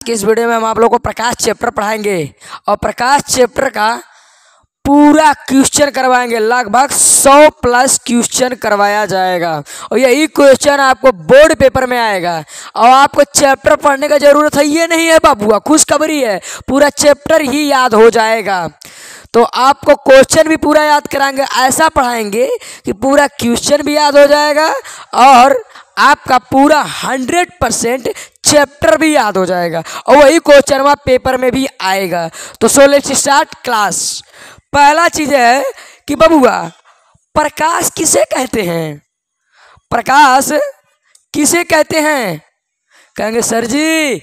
कि इस वीडियो में हम आप लोगों को प्रकाश चैप्टर पढ़ाएंगे और प्रकाश चैप्टर का पूरा क्वेश्चन करवाएंगे। लगभग 100 प्लस क्वेश्चन करवाया जाएगा और यही क्वेश्चन आपको बोर्ड पेपर में आएगा और आपको चैप्टर पढ़ने का जरूरत है ये नहीं है बाबूआ, खुशखबरी है, पूरा चैप्टर ही याद हो जाएगा। तो आपको क्वेश्चन भी पूरा याद कराएंगे, ऐसा पढ़ाएंगे कि पूरा क्वेश्चन भी याद हो जाएगा और आपका पूरा 100% चैप्टर भी याद हो जाएगा और वही क्वेश्चन वहाँ पेपर में भी आएगा। तो सो लेट्स स्टार्ट क्लास। पहला चीज है कि बबुआ प्रकाश किसे कहते हैं? प्रकाश किसे कहते हैं? कहेंगे सर जी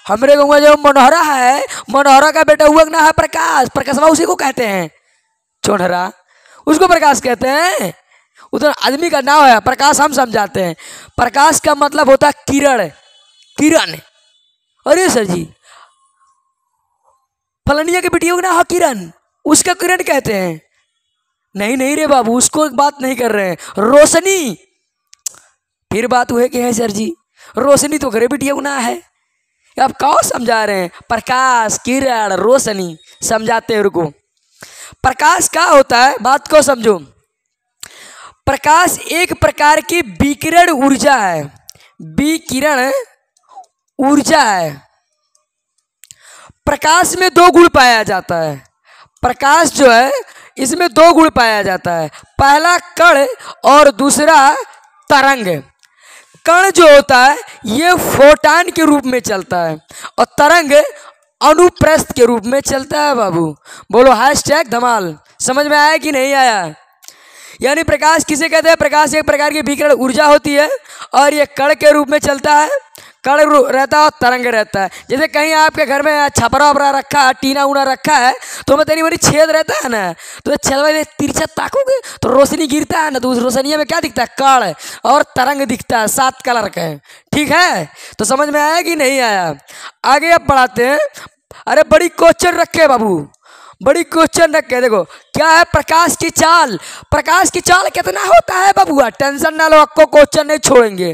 हमरे गाँव में जो मनोहरा है, मनोहरा का बेटा हुआ ना है प्रकाश, प्रकाशवा उसी को कहते हैं। चोनहरा उसको प्रकाश कहते हैं, उधर आदमी का नाम है प्रकाश, हम समझाते हैं। प्रकाश का मतलब होता है किरण, किरण। अरे सर जी फलनिया के बेटियों का नाम है किरण, उसका किरण कहते हैं। नहीं नहीं रे बाबू, उसको एक बात नहीं कर रहे हैं, रोशनी। फिर बात हुए कि है सर जी रोशनी तो घरे बेटियों का नाम है, आप कौन समझा रहे हैं? प्रकाश, किरण, रोशनी समझाते हैं। रुको, प्रकाश क्या होता है बात को समझो। प्रकाश एक प्रकार की विकिरण ऊर्जा है, विकिरण ऊर्जा है। प्रकाश में दो गुण पाया जाता है। प्रकाश जो है इसमें दो गुण पाया जाता है, पहला कण और दूसरा तरंग। कण जो होता है ये फोटॉन के रूप में चलता है और तरंग अनुप्रस्थ के रूप में चलता है। बाबू बोलो हैशटैग धमाल। समझ में आया कि नहीं आया? यानी प्रकाश किसे कहते हैं? प्रकाश एक प्रकार की विकिरण ऊर्जा होती है और ये कण के रूप में चलता है, कण रहता है और तरंग रहता है। जैसे कहीं आपके घर में छपरा वपरा रखा है, टीना उना रखा है, तो में तेरी मेरी छेद रहता है ना, तो छेद में तिरछा ताकोगे तो रोशनी गिरता है ना, तो उस रोशनिया में क्या दिखता है? कण और तरंग दिखता है, 7 कलर का है। ठीक है, तो समझ में आया कि नहीं आया? आगे अब बढ़ाते हैं। अरे बड़ी क्वेश्चन रखे बाबू, बड़ी क्वेश्चन रखे। देखो क्या है प्रकाश की चाल। प्रकाश की चाल कितना होता है बाबूआ? टेंशन ना लो, आपको क्वेश्चन नहीं छोड़ेंगे।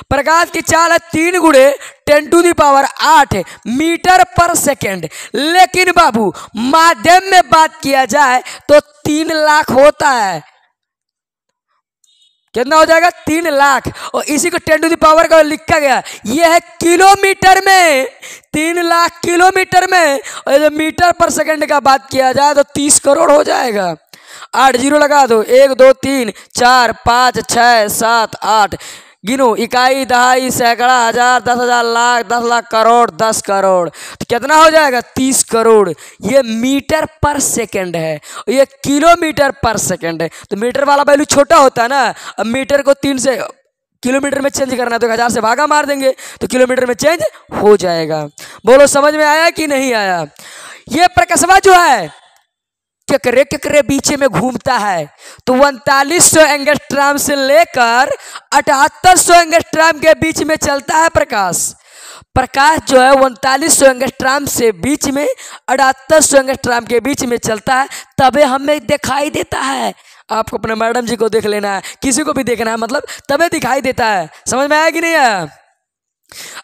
प्रकाश की चाल है 3 गुणे 10⁸ मीटर पर सेकेंड। लेकिन बाबू माध्यम में बात किया जाए तो 3 लाख होता है। कितना हो जाएगा? 3 लाख। और इसी को 10⁻ का लिखा गया, ये है किलोमीटर में, 3 लाख किलोमीटर में। और जब मीटर पर सेकंड का बात किया जाए तो 30 करोड़ हो जाएगा। 8 जीरो लगा दो, 1 2 3 4 5 6 7 8। गिनो, इकाई, दहाई, सैकड़ा, हजार, 10,000, लाख, 10 लाख, करोड़, 10 करोड़। तो कितना हो जाएगा? 30 करोड़। ये मीटर पर सेकंड है, ये किलोमीटर पर सेकंड है। तो मीटर वाला वैल्यू छोटा होता है ना, अब मीटर को 3 से किलोमीटर में चेंज करना है तो 1000 से भागा मार देंगे तो किलोमीटर में चेंज हो जाएगा। बोलो समझ में आया कि नहीं आया? ये प्रकाशवा जो है केकरे केकरे बीच में घूमता है, तो 3900 एंगस्ट्रॉम से लेकर 7800 एंगस्ट्रॉम के बीच में चलता है प्रकाश। प्रकाश जो है 3900 एंगस्ट्रॉम से बीच में 7800 एंगस्ट्रॉम के बीच में चलता है, तबे हमें दिखाई देता है। आपको अपने मैडम जी को देख लेना है, किसी को भी देखना है, मतलब तबे दिखाई देता है। समझ में आया कि नहीं आया?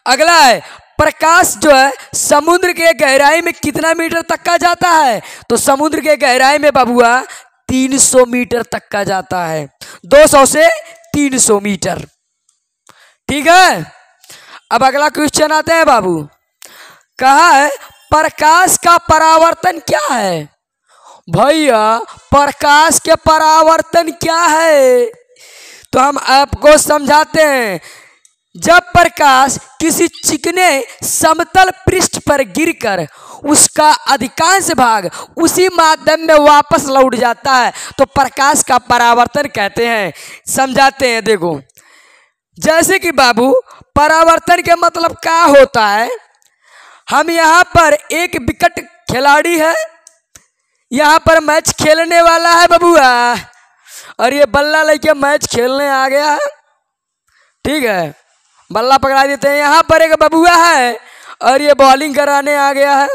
अगला है प्रकाश जो है समुद्र के गहराई में कितना मीटर तक का जाता है? तो समुद्र के गहराई में बाबूआ 300 मीटर तक का जाता है, 200 से 300 मीटर। ठीक है, अब अगला क्वेश्चन आते हैं बाबू। कहा है प्रकाश का परावर्तन क्या है? भैया प्रकाश के परावर्तन क्या है? तो हम आपको समझाते हैं। जब प्रकाश किसी चिकने समतल पृष्ठ पर गिरकर उसका अधिकांश भाग उसी माध्यम में वापस लौट जाता है तो प्रकाश का परावर्तन कहते हैं। समझाते हैं। देखो जैसे कि बाबू परावर्तन के मतलब क्या होता है। हम यहाँ पर एक विकेट खिलाड़ी है, यहाँ पर मैच खेलने वाला है बबुआ, और ये बल्ला लेके मैच खेलने आ गया है। ठीक है, बल्ला पकड़ा देते हैं। यहाँ पर एक बबुआ है और ये बॉलिंग कराने आ गया है।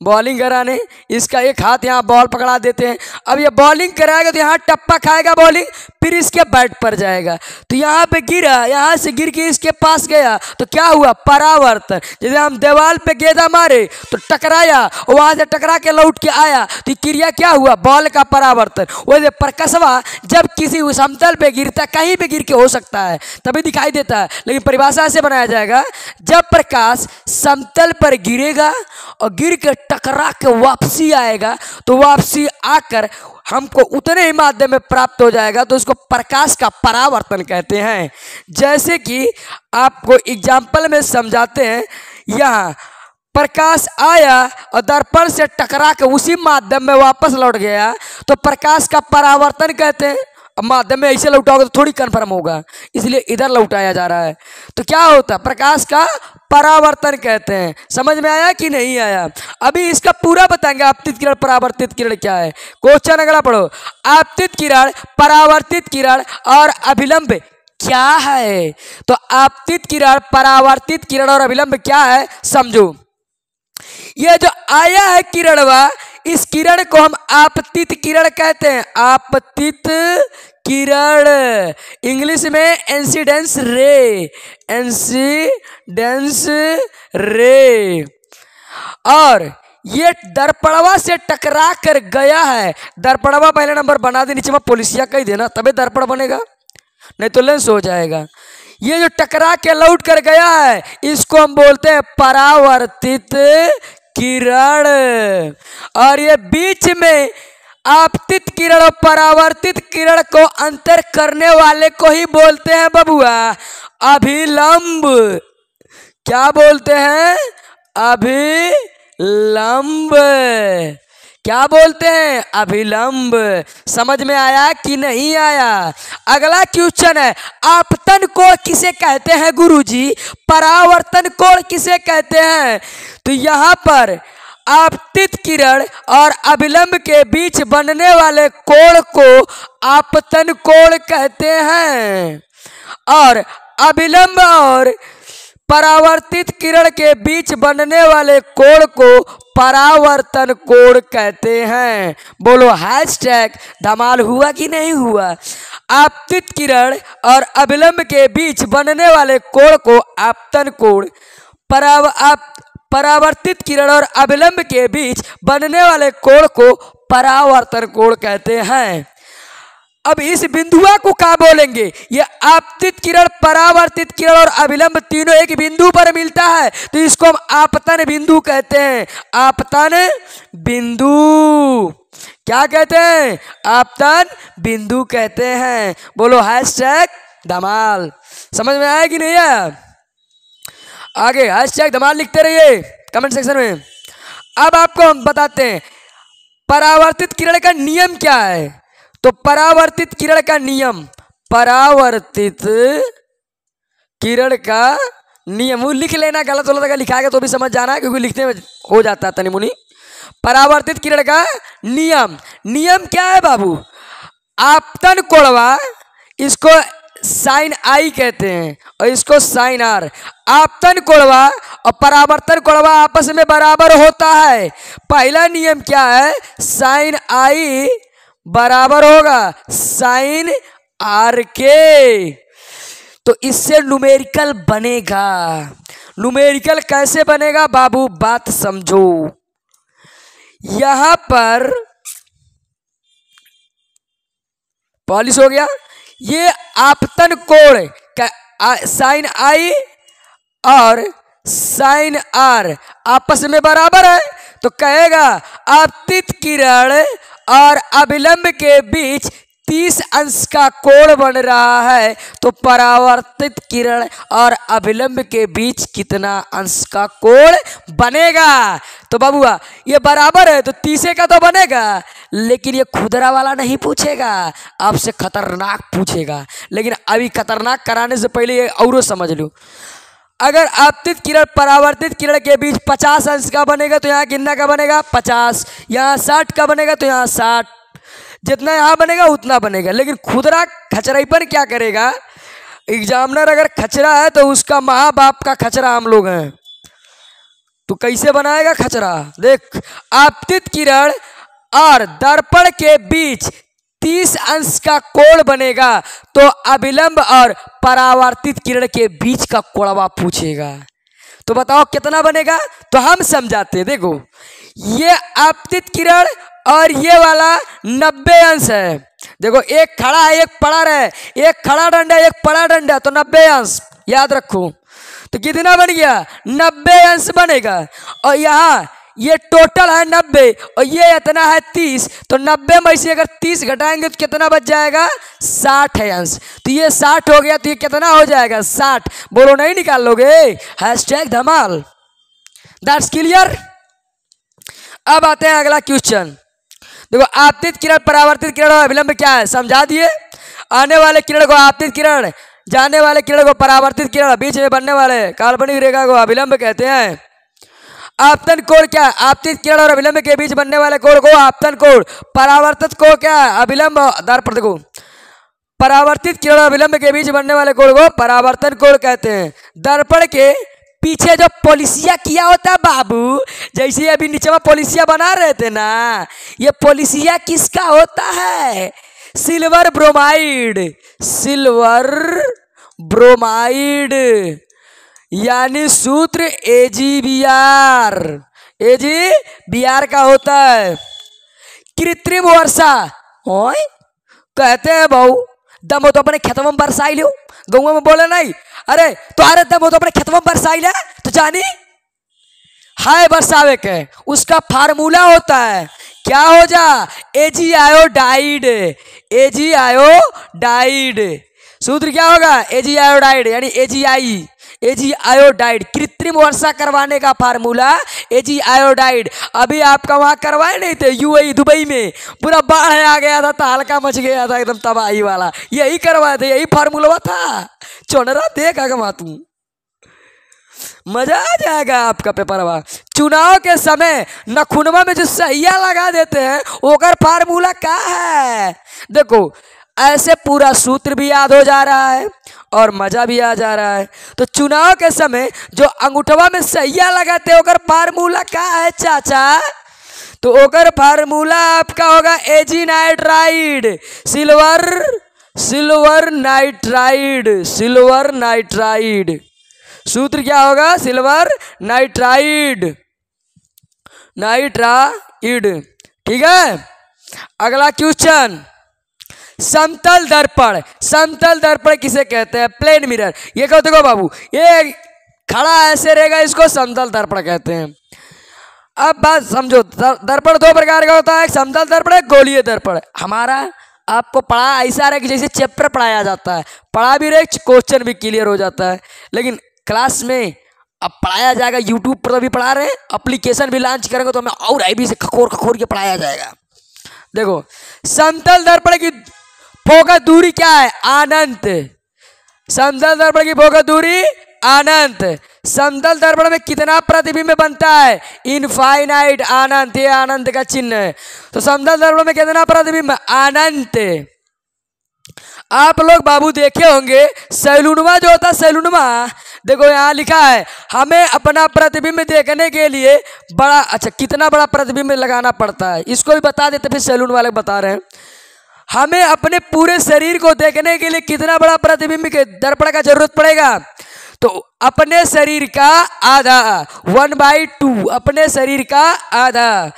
बॉलिंग कराने, इसका एक हाथ यहाँ बॉल पकड़ा देते हैं। अब ये बॉलिंग कराएगा तो यहाँ टप्पा खाएगा बॉलिंग, फिर इसके बैट पर जाएगा तो यहाँ पे गिरा, यहाँ से गिर के इसके पास गया तो क्या हुआ, परावर्तन। जैसे हम दीवार पे गेंदा मारे तो टकराया, वहां से टकरा के लौट के आया तो क्रिया क्या हुआ, बॉल का परावर्तन। वैसे प्रकाशवा जब किसी समतल पे गिरता, कहीं पे गिर के हो सकता है तभी दिखाई देता है, लेकिन परिभाषा ऐसे बनाया जाएगा, जब प्रकाश समतल पर गिरेगा और गिर के टकरा के वापसी आएगा तो वापसी आकर हमको उतने ही माध्यम में प्राप्त हो जाएगा तो उसको प्रकाश का परावर्तन कहते हैं। जैसे कि आपको एग्जाम्पल में समझाते हैं, यहाँ प्रकाश आया और दर्पण से टकरा के उसी माध्यम में वापस लौट गया तो प्रकाश का परावर्तन कहते हैं। अब माध्यम में ऐसे लौटाओगे तो थोड़ी कन्फर्म होगा, इसलिए इधर लौटाया जा रहा है तो क्या होता है, प्रकाश का परावर्तन कहते हैं। समझ में आया कि नहीं आया? अभी इसका पूरा बताएंगे, आपतित किरण परावर्तित किरण क्या है। क्वेश्चन अगला पढ़ो, आपतित किरण, परावर्तित किरण और अभिलंब क्या है। तो आपतित किरण, परावर्तित किरण और अभिलंब क्या है समझो। ये जो आया है किरणवा, इस किरण को हम आपतित किरण कहते हैं। आपतित किरण, इंग्लिश में इंसिडेंस रे, इंसिडेंस रे। और ये दर्पणवा से टकरा कर गया है। दर्पणवा पहले नंबर बना दे, नीचे में पोलिसिया कह देना तबे दर्पण बनेगा, नहीं तो लेंस हो जाएगा। ये जो टकरा के लौट कर गया है इसको हम बोलते हैं परावर्तित किरण। और ये बीच में आपतित किरण और परावर्तित किरण को अंतर करने वाले को ही बोलते हैं बबुआ अभिलंब। क्या बोलते हैं, अभिलंब। क्या बोलते हैं, अभिलंब। समझ में आया कि नहीं आया? अगला क्वेश्चन है, आपतन कोण किसे कहते हैं गुरुजी, परावर्तन कोण किसे कहते हैं। तो यहाँ पर आपतित किरण और अभिलंब के बीच बनने वाले कोण को आपतन कोण कहते हैं और अभिलंब और परावर्तित किरण के बीच बनने वाले कोण को परावर्तन कोण कहते हैं। बोलो हैशटैग धमाल हुआ कि नहीं हुआ। आपतित किरण और अभिलंब के बीच बनने वाले कोण को आपतन कोण, परावर्तित किरण और अभिलंब के बीच बनने वाले कोण को परावर्तन कोण कहते हैं। अब इस बिंदुआ को क्या बोलेंगे, ये आपतित किरण, परावर्तित किरण और अभिलंब तीनों एक बिंदु पर मिलता है तो इसको हम आपतन बिंदु कहते हैं। आपतन बिंदु क्या कहते हैं, आपतन बिंदु कहते हैं। बोलो हैशटैग धमाल। समझ में आया कि नहीं आया? आगे हैशटैग धमाल लिखते रहिए कमेंट सेक्शन में। अब आपको हम बताते हैं परावर्तित किरण का नियम क्या है। तो परावर्तित किरण का नियम, परावर्तित किरण का नियम, वो लिख लेना, गलत हो लगा लिखाएगा तो भी समझ जाना है क्योंकि लिखने में हो जाता है तनी मुनी। परावर्तित किरण का नियम, नियम क्या है बाबू, आपतन कोणवा, इसको साइन आई कहते हैं और इसको साइन आर। आपतन कोणवा और परावर्तन कोणवा आपस में बराबर होता है। पहला नियम क्या है, साइन आई बराबर होगा साइन आर के। तो इससे न्यूमेरिकल बनेगा। न्यूमेरिकल कैसे बनेगा बाबू, बात समझो। यहां पर पॉलिश हो गया, ये आपतन कोण का साइन आई और साइन आर आपस में बराबर है तो कहेगा आपतित किरण और अभिलंब के बीच 30 अंश का कोण बन रहा है तो परावर्तित किरण और अभिलंब के बीच कितना अंश का कोण बनेगा। तो बाबूआ ये बराबर है तो 30 का तो बनेगा, लेकिन ये खुदरा वाला नहीं पूछेगा, आपसे खतरनाक पूछेगा। लेकिन अभी खतरनाक कराने से पहले ये औरो समझ लो। अगर आपतित किरण परावर्तित किरण के बीच 50 अंश का बनेगा तो यहाँ कितना का बनेगा 50, यहाँ 60 का बनेगा तो यहाँ 60, जितना यहाँ बनेगा उतना बनेगा। लेकिन खुदरा खचराईपन क्या करेगा, एग्जामिनर अगर खचरा है तो उसका माँ बाप का खचरा हम लोग हैं। तो कैसे बनाएगा खचरा, देख। आपतित किरण और दर्पण के बीच 30 अंश का कोण बनेगा तो अभिलंब और परावर्तित किरण के बीच का कोणवा पूछेगा। तो बताओ कितना बनेगा, तो हम समझाते हैं। देखो ये आपतित किरण और ये वाला 90 अंश है। देखो एक खड़ा है एक पड़ा है, एक खड़ा डंडा एक पड़ा डंडा, तो 90 अंश याद रखो। तो कितना बन गया, 90 अंश बनेगा। और यहाँ ये टोटल है 90 और ये इतना है 30, तो 90 में से अगर 30 घटाएंगे तो कितना बच जाएगा, 60 है अंश। तो ये 60 हो गया, तो ये कितना हो जाएगा, 60। बोलो नहीं निकाल लोगे, हैशटैग धमाल। That's clear. अब आते हैं अगला क्वेश्चन। देखो आपतित किरण, परावर्तित किरण और अभिलंब क्या है समझा दिए। आने वाले किरण को आपतित किरण, जाने वाले किरण को परावर्तित किरण, बीच में बनने वाले काल्पनिक रेखा को अभिलंब कहते हैं। आपतन कोण क्या है, आपतित किरण और अभिलंब के बीच बनने वाले कोण को आपतन कोण, परावर्तित कोण क्या है, अभिलंब दर्पण को, परावर्तित किरण और अभिलंब के बीच बनने वाले कोण को परावर्तन कोण कहते हैं। दर्पण के पीछे जो पॉलिसिया किया होता है बाबू, जैसे अभी नीचे में पॉलिसिया बना रहे थे ना, ये पॉलिसिया किसका होता है, सिल्वर ब्रोमाइड, सिल्वर ब्रोमाइड, यानी सूत्र AgBr, AgBr का होता है। कृत्रिम वर्षा ओए कहते हैं भाऊ, दम हो तो अपने खेतों में बरसाई लो, गौवा में बोले नहीं, अरे तुम्हारे दम हो तो अपने खेतों में बरसाई ले, तो जानी हाय बरसावे के उसका फार्मूला होता है क्या हो जा, Ag आयोडाइड, Ag आयोडाइड। सूत्र क्या होगा, Ag आयोडाइड यानी Ag आयोडाइड। कृत्रिम वर्षा करवाने का फार्मूला Ag आयोडाइड। अभी आपका वहां करवाए नहीं थे UAE दुबई में, पूरा बाढ़ आ गया था, हल्का मच गया था एकदम तबाही वाला, यही करवाए थे, यही फार्मूला था। चोनरा देखा गमा तू, मजा आ जाएगा आपका पेपर। चुनाव के समय नखुनवा में जो सहिया लगा देते हैं ओकर फार्मूला क्या है, देखो ऐसे पूरा सूत्र भी याद हो जा रहा है और मजा भी आ जा रहा है। तो चुनाव के समय जो अंगूठवा में सहिया लगाते हैं ओकर फार्मूला क्या है चाचा, तो ओकर फार्मूला आपका होगा Ag nitride, silver nitride, silver nitride. सूत्र क्या होगा, सिल्वर नाइट्राइड, नाइट्राइड। ठीक है। अगला क्वेश्चन, समतल दर्पण, समतल दर्पण किसे कहते हैं, प्लेन मिरर। ये कहो देखो बाबू, ये खड़ा ऐसे रहेगा, इसको समतल दर्पण कहते हैं। अब बात समझो, दर्पण दो प्रकार का होता है, एक समतल दर्पण है, गोलीय दर्पण। हमारा आपको पढ़ा ऐसा रहा कि जैसे चैप्टर पढ़ाया जाता है, पढ़ा भी रहे, क्वेश्चन भी क्लियर हो जाता है। लेकिन क्लास में अब पढ़ाया जाएगा, यूट्यूब पर भी पढ़ा रहे हैं, एप्लीकेशन भी लॉन्च करेंगे तो हमें और IB से खखोर के पढ़ाया जाएगा। देखो समतल दर्पण की फोकस दूरी क्या है, अनंत। समतल दर्पण की फोकस दूरी अनंत। समतल दर्पण में कितना प्रतिबिंब बनता है, इनफाइनाइट, अनंत, ये अनंत का चिन्ह है। तो समतल दर्पण में कितना प्रतिबिंब, अनंत। आप लोग बाबू देखे होंगे सैलूनवा जो होता है, सैलूनवा देखो यहाँ लिखा है, हमें अपना प्रतिबिंब देखने के लिए बड़ा, अच्छा कितना बड़ा प्रतिबिंब लगाना पड़ता है, इसको भी बता देते, फिर सैलून वाले बता रहे हैं। हमें अपने पूरे शरीर को देखने के लिए कितना बड़ा प्रतिबिंब के दर्पण का जरूरत पड़ेगा, तो अपने शरीर का आधा, 1/2, अपने शरीर का आधा,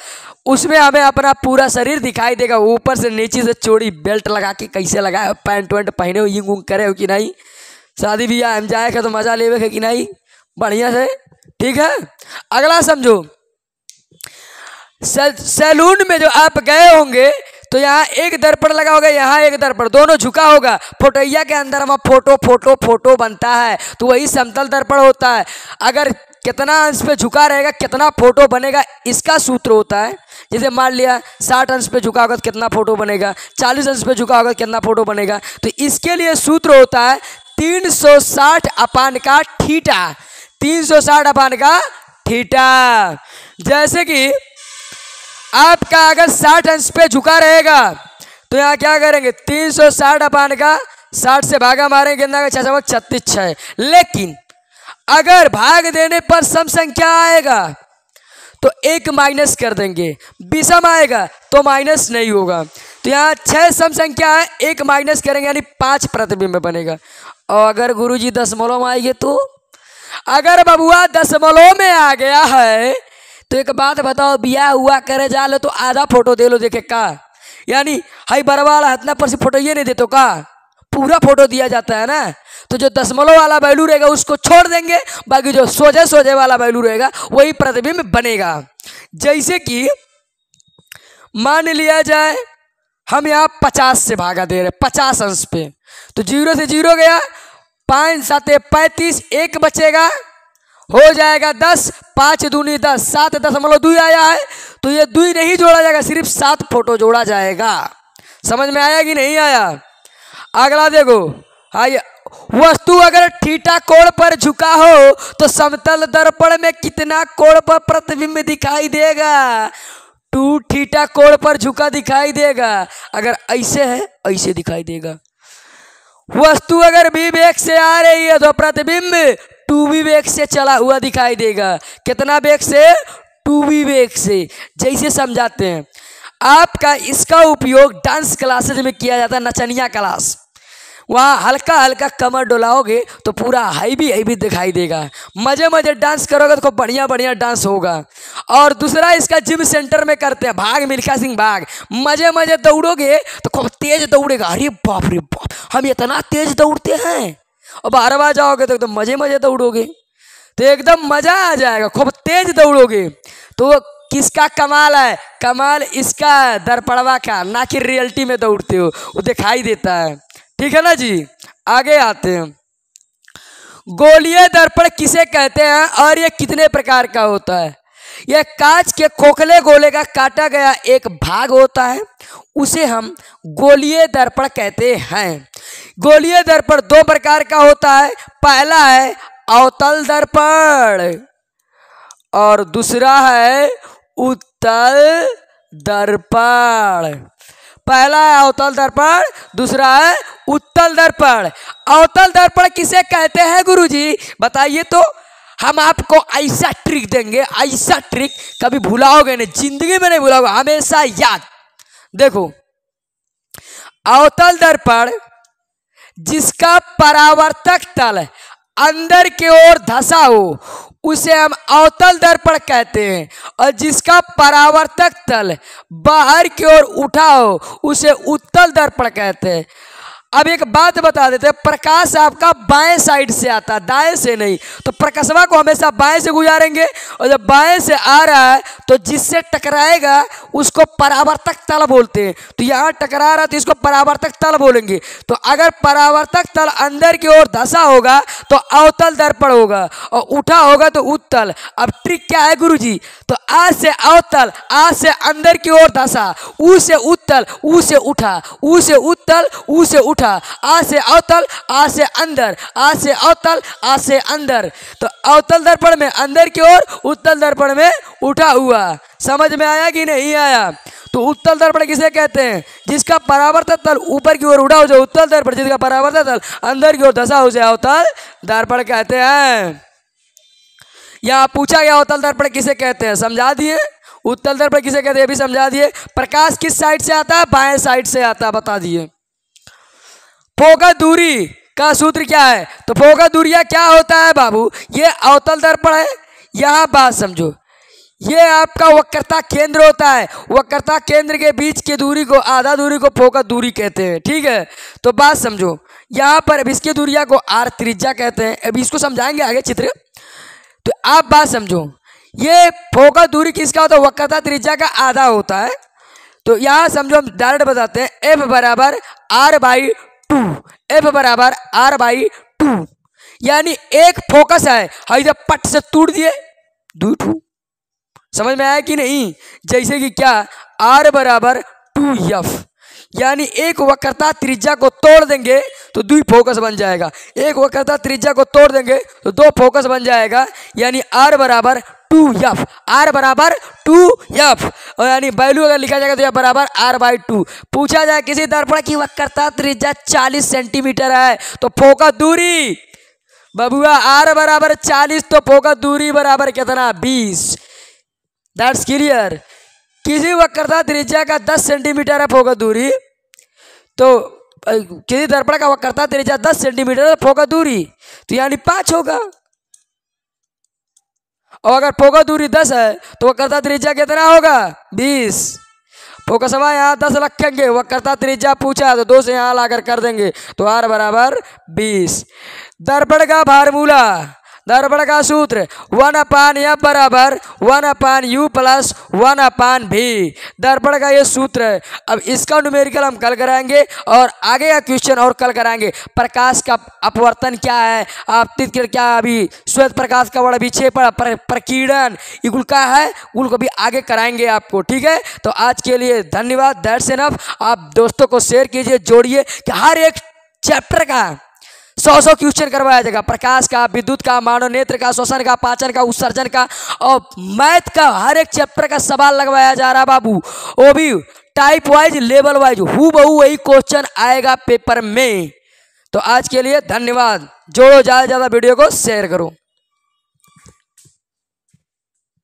उसमें हमें अपना पूरा शरीर दिखाई देगा, ऊपर से नीचे से चोड़ी बेल्ट लगा के कैसे लगाए, पैंट वैंट पहने हो, यंग उंग करे हो कि नहीं, शादी ब्याह हम जाए तो मजा लेवे कि नहीं, बढ़िया से। ठीक है। अगला समझो, सैलून में जो आप गए होंगे तो यहाँ एक दर्पण लगा होगा, यहाँ एक दर्पण, दोनों झुका होगा, फोटोइया के अंदर हम फोटो बनता है, तो वही समतल दर्पण होता है। अगर कितना अंश पे झुका रहेगा कितना फोटो बनेगा, इसका सूत्र होता है। जैसे मान लिया 60 अंश पे झुका होगा तो कितना फोटो बनेगा, 40 अंश पे झुका होगा तो कितना फोटो बनेगा, तो इसके लिए सूत्र होता है 360 अपान का थीटा, 360 अपान का थीटा। जैसे कि आपका अगर 60 अंश पे झुका रहेगा तो यहाँ क्या करेंगे, 360 अपान का 60 से भागा मारेंगे, कितना का 36 6। लेकिन अगर भाग देने पर सम संख्या आएगा तो एक माइनस कर देंगे, विषम आएगा तो माइनस नहीं होगा। तो यहाँ 6 सम संख्या है, एक माइनस करेंगे यानी 5 प्रतिबिंब बनेगा। और अगर गुरुजी दशमलव में आएंगे तो, अगर बबुआ दशमलव में आ गया है तो एक बात बताओ, बिया हुआ करे जा लो तो आधा फोटो दे लो देखे का, यानी हाई बरवाला इतना पर से फोटो ये नहीं देते का, पूरा फोटो दिया जाता है ना। तो जो दशमलव वाला वैल्यू रहेगा उसको छोड़ देंगे, बाकी जो सोजे सोजे वाला वैल्यू रहेगा वही प्रतिबिंब बनेगा। जैसे कि मान लिया जाए हम यहाँ 50 से भागा दे रहे, 50 अंश पे, तो 0 से 0 गया, 5 7 35, 1 बचेगा, हो जाएगा 10, 5 दूनी 10, 7.2 आया है तो ये 2 नहीं जोड़ा जाएगा, सिर्फ 7 फोटो जोड़ा जाएगा। समझ में आया कि नहीं आया? अगला देखो, आइए, वस्तु अगर थीटा कोण पर झुका हो तो समतल दर्पण में कितना कोण पर प्रतिबिंब दिखाई देगा? 2 थीटा कोण पर झुका दिखाई देगा। अगर ऐसे है ऐसे दिखाई देगा। वस्तु अगर v वेग से आ रही है तो प्रतिबिंब 2v वेग से चला हुआ दिखाई देगा। कितना वेग से? 2v वेग से। जैसे समझाते हैं, आपका इसका उपयोग डांस क्लासेज में किया जाता है, नचनिया क्लास। वहाँ हल्का हल्का कमर डोलाओगे तो पूरा हैवी दिखाई देगा। मजे मजे डांस करोगे तो बढ़िया बढ़िया डांस होगा। और दूसरा इसका जिम सेंटर में करते हैं, भाग मिल्खा सिंह भाग। मजे मजे दौड़ोगे तो खूब तेज दौड़ेगा। अरे बाप रे बाप, हम इतना तेज दौड़ते हैं। और 12 बार जाओगे तो एकदम मजे मजे दौड़ोगे, तो एकदम मजा आ जाएगा। खूब तेज दौड़ोगे तो किसका कमाल है? कमाल इसका दर्पणवा का, ना कि रियलिटी में दौड़ते हो, वो दिखाई देता है। ठीक है ना जी। आगे आते हैं, गोलीय दर्पण किसे कहते हैं और ये कितने प्रकार का होता है? यह कांच के खोखले गोले का काटा गया एक भाग होता है, उसे हम गोलीय दर्पण कहते हैं। गोलीय दर्पण 2 प्रकार का होता है। पहला है अवतल दर्पण और दूसरा है उत्तल दर्पण। पहला है अवतल दर्पण, दूसरा है उत्तल दर्पण। अवतल दर्पण किसे कहते हैं गुरुजी? बताइए तो। हम आपको ऐसा ट्रिक देंगे, ऐसा ट्रिक कभी भुलाओगे नहीं, जिंदगी में नहीं भुलाओगे, हमेशा याद। देखो, अवतल दर्पण जिसका परावर्तक तल अंदर की ओर धंसा हो उसे हम अवतल दर्पण कहते हैं, और जिसका परावर्तक तल बाहर की ओर उठा हो उसे उत्तल दर्पण कहते हैं। अब एक बात बता देते हैं, प्रकाश आपका बाएं साइड से आता है, दाएं से नहीं। तो प्रकाशवा को हमेशा बाएं से गुजारेंगे, और जब बाएं से आ रहा है तो जिससे टकराएगा उसको परावर्तक तल बोलते हैं। तो यहाँ टकरा रहा है तो इसको परावर्तक तल बोलेंगे। तो अगर परावर्तक तल अंदर की ओर धंसा होगा तो अवतल दर्पण होगा, और उठा होगा तो उत्तल। अब ट्रिक क्या है गुरुजी? तो आ से अवतल, आ से अंदर की ओर धंसा, ऊ से उत्तल, ऊ से उठा, ऊ से उत्तल, ऊ से उठा, आ से अवतल, आ से अंदर, आ से अवतल, आ से अंदर। तो अवतल दर्पण में अंदर की ओर, उत्तल दर्पण में उठा हुआ। समझ में आया कि नहीं आया? तो उत्तल दर्पण किसे कहते हैं? जिसका परावर्तक तल ऊपर की ओर उठा हो जाए उत्तल दर्पण, जिसका परावर्तक तल अंदर की ओर धंसा हो जाए अवतल दर्पण कहते हैं। यहाँ पूछा गया अवतल दर्पण किसे कहते हैं, समझा दिए। उत्तल दर्पण किसे कहते हैं भी समझा दिए। प्रकाश किस साइड से आता है? बाएं साइड से आता है, बता दिए। फोकस दूरी का सूत्र क्या है? तो फोकस दूरिया क्या होता है बाबू? ये अवतल दर्पण है, यहाँ बात समझो, ये आपका वक्रता केंद्र होता है। वक्रता केंद्र के बीच की दूरी को, आधा दूरी को फोकस दूरी कहते हैं। ठीक है, तो बात समझो, यहाँ पर अब इसकी दूरिया को आर त्रिज्या कहते हैं। अभी इसको समझाएंगे आगे चित्र। तो आप बात समझो, ये फोकस दूरी किसका होता है? वक्रता त्रिज्या का आधा होता है। तो यहाँ समझो, हम डायरेक्ट बताते हैं, एफ बराबर r/2, एफ बराबर r/2, यानी एक फोकस है, इधर पट से तोड़ दिए 2। समझ में आया कि नहीं? जैसे कि क्या, r बराबर 2f, यानी एक वक्रता त्रिज्या को तोड़ देंगे तो 2 फोकस बन जाएगा। एक वक्रता त्रिज्या को तोड़ देंगे तो 2 फोकस बन जाएगा, यानी r बराबर 2f, r बराबर 2f। और यानी वैल्यू अगर लिखा जाएगा तो यह बराबर r/2। पूछा जाए किसी दर्पण की वक्रता त्रिज्या 40 सेंटीमीटर है तो फोकस दूरी बबुआ आर बराबर 40 तो फोकस दूरी बराबर कितना 20। That's clear. किसी वक्रता त्रिज्या का 10 सेंटीमीटर है फोकस दूरी, तो किसी दर्पण का वक्रता त्रिज्या 10 सेंटीमीटर है फोकस दूरी, तो यानी 5 होगा। और अगर फोकस दूरी 10 है तो वक्रता त्रिज्या कितना होगा 20। फोकस यहाँ 10 रखेंगे, वक्रता त्रिज्या पूछा तो 2 से यहाँ लाकर कर देंगे, तो आर बराबर 20। दर्पण का फार्मूला, दर्पण का सूत्र 1/f बराबर 1/u प्लस 1/v। दर्पण का ये सूत्र है। अब इसका न्यूमेरिकल हम कल कराएंगे और आगे का क्वेश्चन और कल कराएंगे। प्रकाश का अपवर्तन क्या है, आपतित क्या, अभी श्वेत प्रकाश का बड़ा विक्षेपण, प्रकीर्णन, इकुल का है, उल को भी आगे कराएंगे आपको। ठीक है, तो आज के लिए धन्यवाद। That's enough. आप दोस्तों को शेयर कीजिए, जोड़िए कि हर एक चैप्टर का 100 क्वेश्चन करवाया जाएगा। प्रकाश का, विद्युत का, मानव नेत्र का, श्वसन का, पाचन का, उत्सर्जन का और मैथ का हर एक चैप्टर का सवाल लगवाया जा रहा बाबू, वो भी टाइप वाइज, लेवल वाइज, हूबहू वही क्वेश्चन आएगा पेपर में। तो आज के लिए धन्यवाद। जोड़ो, ज्यादा से ज्यादा वीडियो को शेयर करो।